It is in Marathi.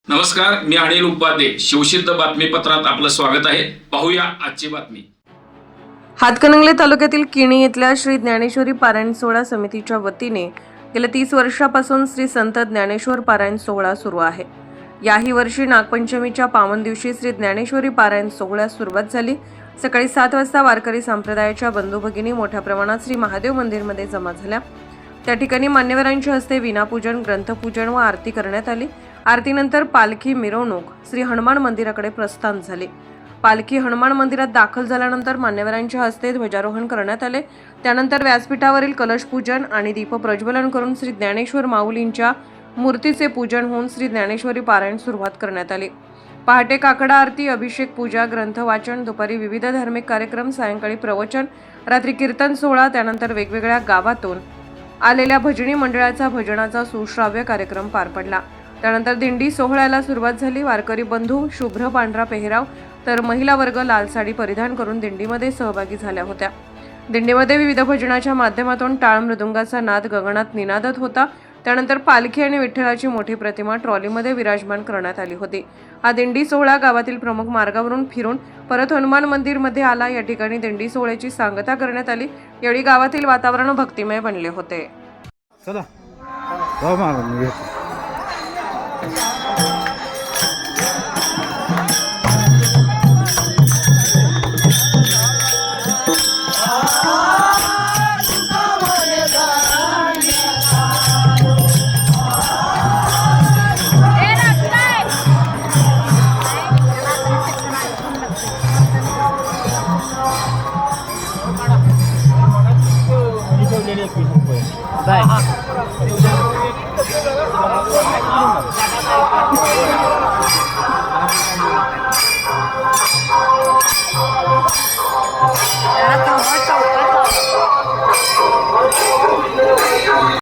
नमस्कार, मी अनिल उपाध्ये. शिवसिद्ध बातमीपत्रात आपलं स्वागत आहे. पाहूया आजची बातमी. हातकणंगले तालुक्यातील किणी येथील श्री ज्ञानेश्वरी पारायण सोहळा समितीच्या वतीने गेल्या 30 वर्षापासून श्री संत ज्ञानेश्वर पारायण सोहळा सुरू आहे. याही वर्षी नागपंचमीच्या पावन दिवशी श्री ज्ञानेश्वरी पारायण सोहळ्यास सुरुवात झाली. सकाळी 7 वाजता वारकरी संप्रदायाच्या बंधू भगिनी मोठ्या प्रमाणात श्री महादेव मंदिरमध्ये जमा झाल्या. त्या ठिकाणी मान्यवरांच्या हस्ते विनापूजन, ग्रंथपूजन व आरती करण्यात आली. आरतीनंतर पालखी मिरवणूक श्री हनुमान मंदिराकडे प्रस्थान झाली. पालखी हनुमान मंदिरात दाखल झाल्यानंतर मान्यवरांच्या हस्ते ध्वजारोहण करण्यात आले. त्यानंतर व्यासपीठावरील कलशपूजन आणि दीपप्रज्वलन करून श्री ज्ञानेश्वर माऊलींच्या मूर्तीचे पूजन होऊन श्री ज्ञानेश्वरी पारायण सुरुवात करण्यात आली. पहाटे काकडा आरती, अभिषेक, पूजा, ग्रंथ वाचन, दुपारी विविध धार्मिक कार्यक्रम, सायंकाळी प्रवचन, रात्री कीर्तन सोहळा, त्यानंतर वेगवेगळ्या गावातून आलेल्या भजनी मंडळाचा भजनाचा सुश्राव्य कार्यक्रम पार पडला. त्यानंतर दिंडी सोहळ्याला सुरुवात झाली. वारकरी बंधू शुभ्र पांढरा पेहराव तर महिला वर्ग लाल साडी परिधान करून दिंडीमध्ये सहभागी झाल्या होत्या. दिंडीमध्ये विविध भजनाच्या माध्यमातून टाळ मृदुंगाचा नाद गगनात निनादत होता. त्यानंतर पालखी आणि विठ्ठलाची मोठी प्रतिमा ट्रॉलीमध्ये विराजमान करण्यात आली होती. हा दिंडी सोहळा गावातील प्रमुख मार्गावरून फिरून परत हनुमान मंदिरमध्ये आला. या ठिकाणी दिंडी सोहळ्याची सांगता करण्यात आली. यावेळी गावातील वातावरण भक्तिमय बनले होते. चला बाय.